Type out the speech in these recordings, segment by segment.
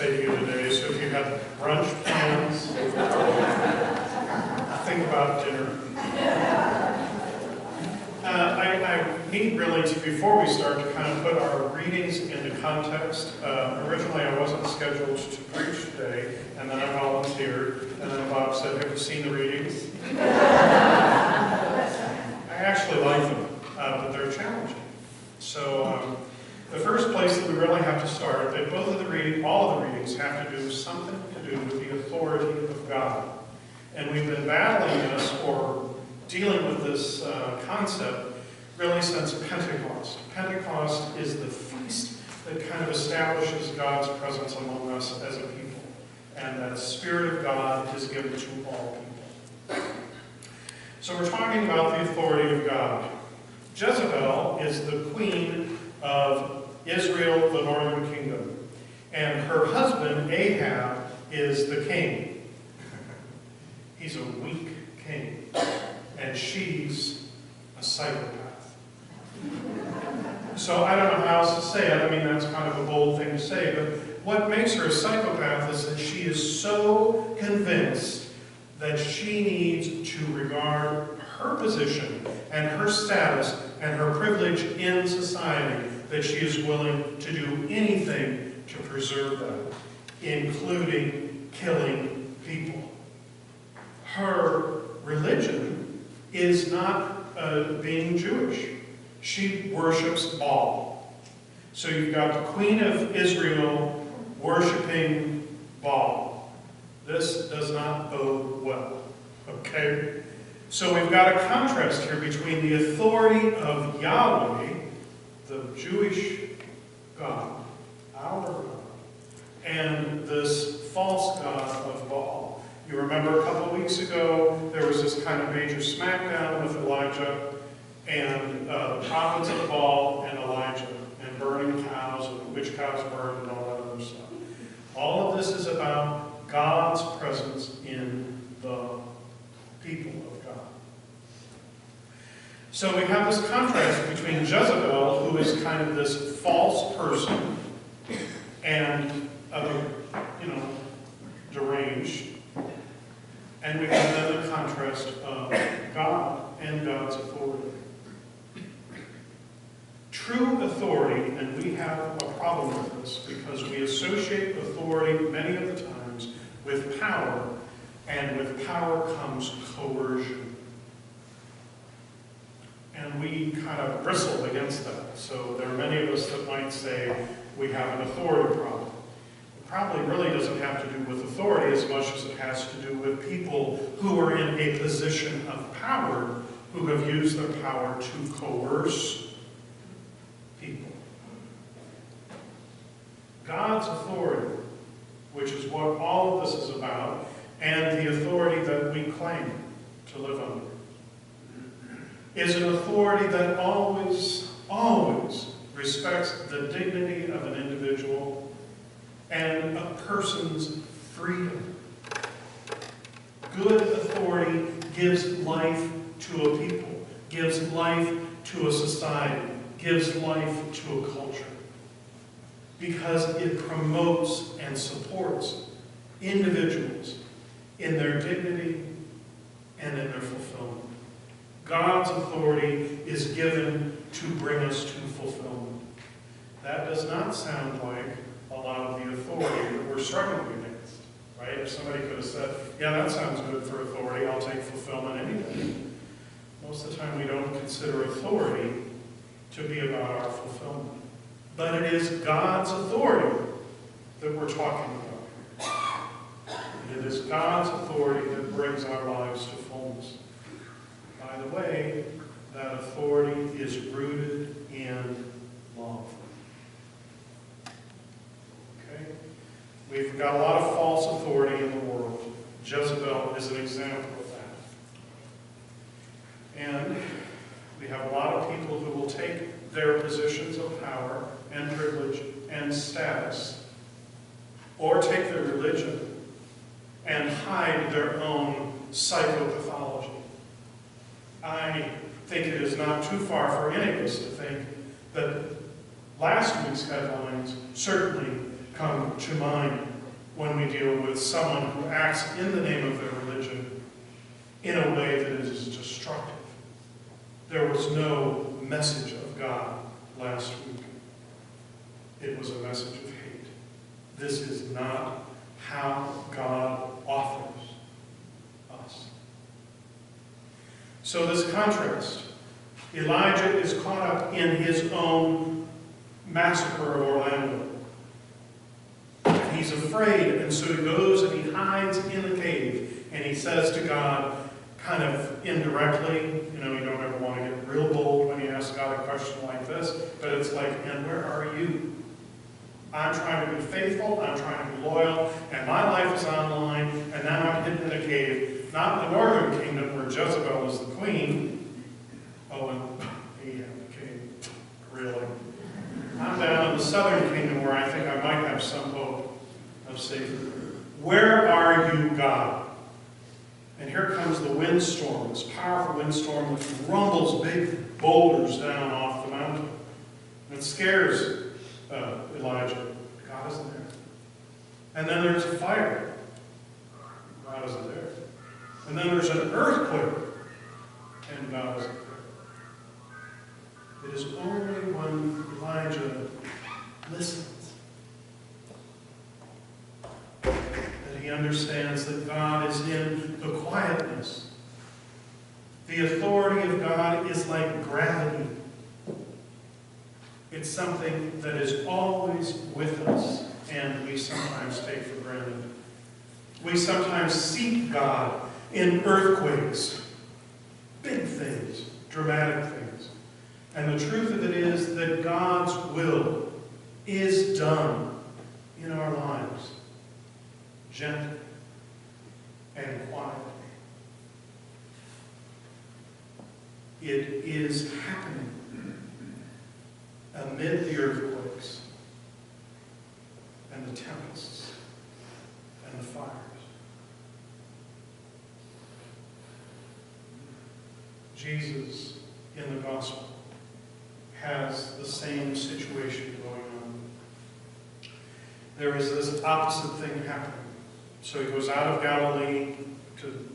say to you today. So if you have brunch plans, think about dinner. I need really to, before we start, to kind of put our readings into context. Originally I wasn't scheduled to preach today, and then I volunteered, and then Bob said, "Have you seen the readings?" I actually like them, but they're challenging. So the first place that we really have to start, that all of the readings have to do something to do with the authority of God. And we've been battling this, or dealing with this concept, really since Pentecost. Pentecost is the feast that kind of establishes God's presence among us as a people. And that Spirit of God is given to all people. So we're talking about the authority of God. Jezebel is the queen of Israel, the northern kingdom. And her husband, Ahab, is the king. He's a weak king. And she's a psychopath. So I don't know how else to say it. I mean, that's kind of a bold thing to say. But what makes her a psychopath is that she is so convinced that she needs to regard her position and her status and her privilege in society that she is willing to do anything to preserve that, including killing people. Her religion is not being Jewish. She worships Baal. So you've got the Queen of Israel worshiping Baal. This does not bode well. Okay? So we've got a contrast here between the authority of Yahweh, the Jewish God, our God, and this false god of Baal. You remember a couple of weeks ago, there was this kind of major smackdown with Elijah and the prophets of Baal and Elijah, and burning cows, and which cows burned, and all that other stuff. All of this is about God's presence in the people of God. So we have this contrast between Jezebel, who is kind of this false person, and deranged. And we have then the contrast of God and God's authority. True authority, and we have a problem with this because we associate authority many of the times with power, and with power comes coercion. And we kind of bristle against that. So there are many of us that might say we have an authority problem. It probably really doesn't have to do with authority as much as it has to do with people who are in a position of power, who have used their power to coerce people. God's authority, which is what all of this is about, and the authority that we claim to live under, is an authority that always respects the dignity of an individual and a person's freedom. Good authority gives life to a people, gives life to a society, gives life to a culture, because it promotes and supports individuals in their dignity and in their fulfillment. God's authority is given to bring us to fulfillment. That does not sound like a lot of the authority that we're struggling against, right? If somebody could have said, yeah, that sounds good for authority, I'll take fulfillment any day. Most of the time we don't consider authority to be about our fulfillment. But it is God's authority that we're talking about. It is God's authority that brings our lives to fullness. By the way, that authority is rooted in love. Okay? We've got a lot of false authority in the world. Jezebel is an example of that. And we have a lot of people who will take their positions of power and privilege and status, or take their religion and hide their own psychopathology. I think it is not too far for any of us to think that last week's headlines certainly come to mind when we deal with someone who acts in the name of their religion in a way that is destructive. There was no message of God last week. It was a message of hate. This is not how God offers us. So this contrast, Elijah is caught up in his own massacre of Orlando. And he's afraid, and so he goes and he hides in the cave, and he says to God, kind of indirectly, you don't ever want to get real bold when you ask God a question like this, but it's like, and where are you? I'm trying to be faithful, I'm trying to be loyal, and my life is on the line, and now I'm hidden in a cave, not in the northern kingdom where Jezebel is the queen. Oh, and Ahab the king. Really? I'm down in the southern kingdom where I think I might have some hope of safety. Where are you, God? And here comes the windstorm, this powerful windstorm that rumbles big boulders down off the mountain. And it scares Elijah. God isn't there. And then there's a fire. God isn't there. And then there's an earthquake. And God isn't there. It is only when Elijah listens that he understands that God is in the quietness. The authority of God is like gravity. It's something that is always with us, and we sometimes take for granted. We sometimes seek God in earthquakes, big things, dramatic things. And the truth of it is that God's will is done in our lives, gently and quietly. It is happening amid the earthquakes and the tempests and the fires. Jesus in the gospel has the same situation going on. There is this opposite thing happening. So he goes out of Galilee to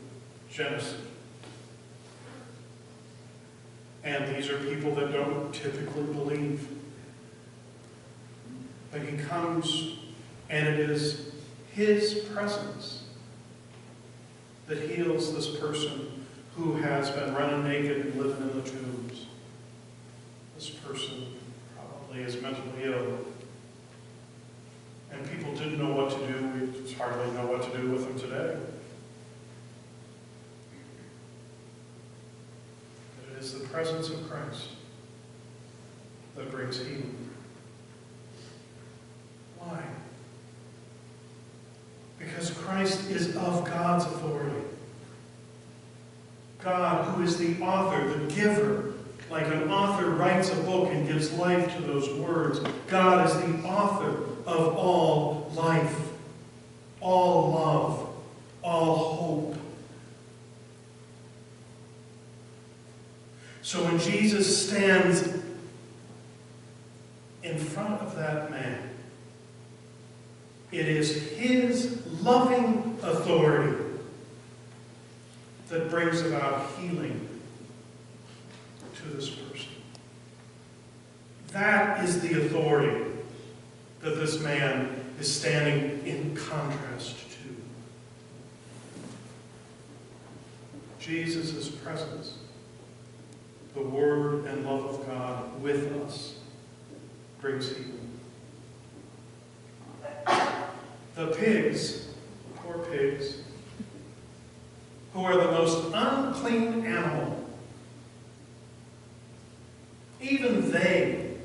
Genesis. And these are people that don't typically believe. But he comes, and it is his presence that heals this person who has been running naked and living in the tombs. This person probably is mentally ill. And people didn't know what to do. We hardly know what to do with them today. It is the presence of Christ that brings healing. Why? Because Christ is of God's authority. God, who is the author, the giver, like an author writes a book and gives life to those words. God is the author of all life, all love, all hope. So when Jesus stands in front of that man, it is his loving authority that brings about healing to this person. That is the authority that this man is standing in contrast to. Jesus' presence, the Word and love of God with us, brings healing. The pigs, poor pigs, who are the most unclean animal, even they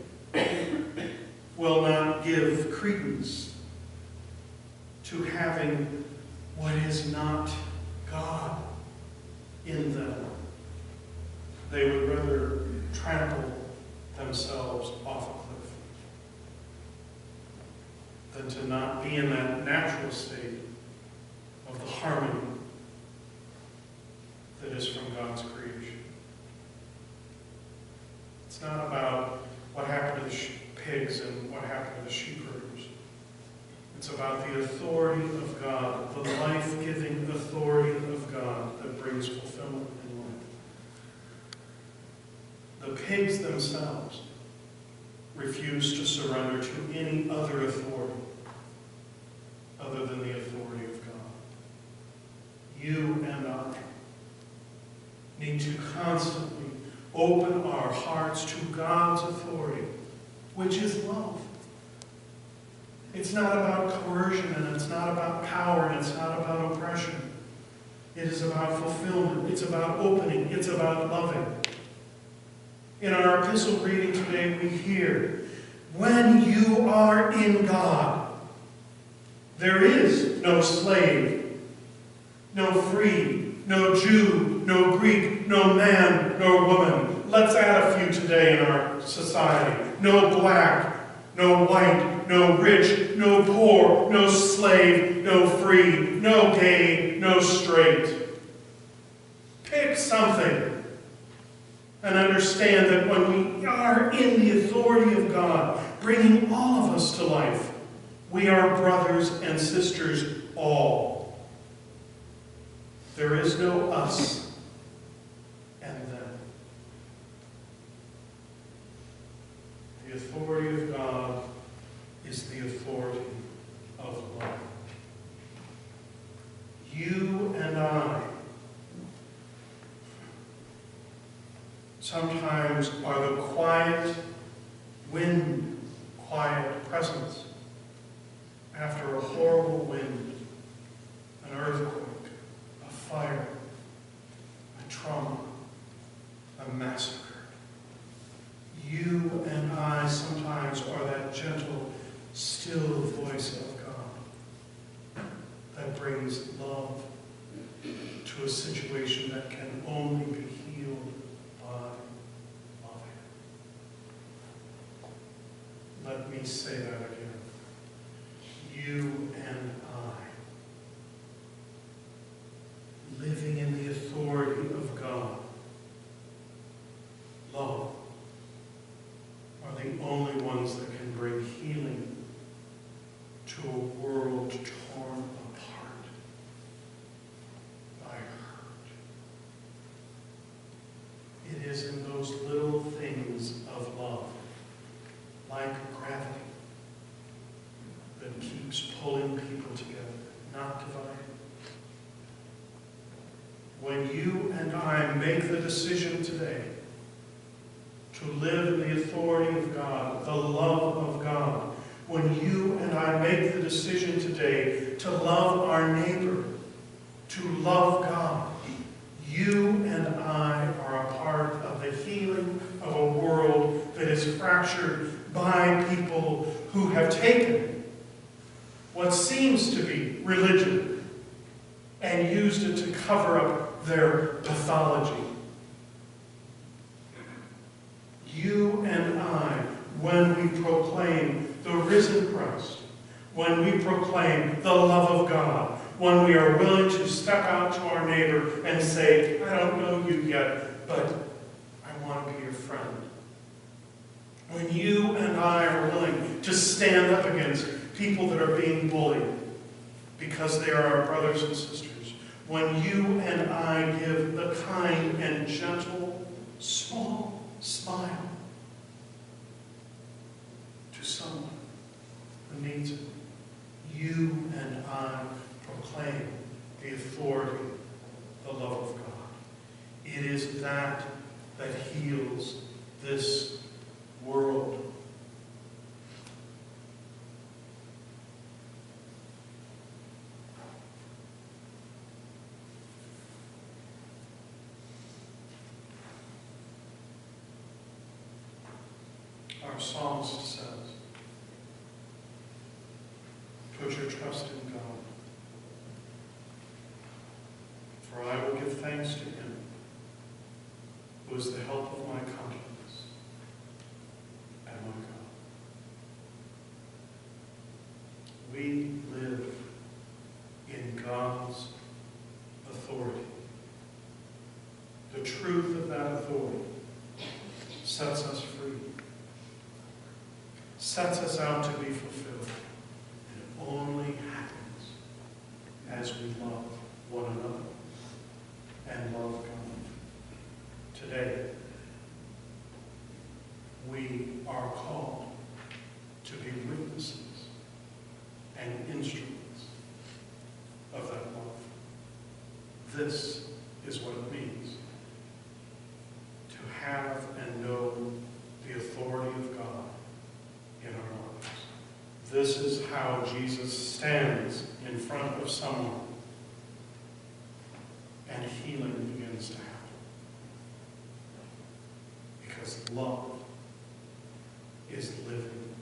will not give credence to having what is not God in them. They would rather trample themselves off a cliff than to not be in that natural state of the harmony that is from God's creation. It's not about what happened to the pigs and what happened to the sheep herders. It's about the authority of God, the life-giving authority of God that brings fulfillment in life. The pigs themselves refuse to surrender to any other authority other than the authority of God. You and I need to constantly open our hearts to God's authority, which is love. It's not about coercion, and it's not about power, and it's not about oppression. It is about fulfillment. It's about opening. It's about loving. In our epistle reading today, we hear, when you are in God, there is no slave, no free, no Jew, no Greek, no man, no woman. Let's add a few today in our society. No black, no white, no rich, no poor, no slave, no free, no gay, no straight. Pick something and understand that when we are in the authority of God, bringing all of us to life, we are brothers and sisters all. There is no us and them. The authority of God is the authority of love. You and I sometimes are the quiet wind, quiet presence after a horrible wind, an earthquake, a fire, a trauma, a massacre. You and I sometimes are that gentle, still voice of God that brings love to a situation that can only be healed by loving. Let me say that again. You and I, living in the authority of God, love, are the only ones that can bring healing to a world torn apart by hurt. It is in those little things of love, like gravity, that keeps pulling people together, not dividing. When you and I make the decision today to live in the authority of God, the love of God, when you and I make the decision today to love our neighbor, to love God, you and I are a part of the healing of a world that is fractured by people who have taken what seems to be religion and used it to cover up their pathology. You and I, when we proclaim the risen Christ, when we proclaim the love of God, when we are willing to step out to our neighbor and say, I don't know you yet, but I want to be your friend. When you and I are willing to stand up against people that are being bullied because they are our brothers and sisters, when you and I give the kind and gentle, small smile to someone who needs it, you and I proclaim the authority, the love of God. It is that that heals this world. Our psalmist says, put your trust in God, for I will give thanks to him who is the help of my countenance and my God. We live in God's authority. The truth of that authority sets us free, sets us out to be fulfilled. And it only happens as we love one another and love God. Today, we are called to be witnesses and instruments of that love. This is what it means to have and know the authority of God in our lives. This is how Jesus stands in front of someone and healing begins to happen. Because love is living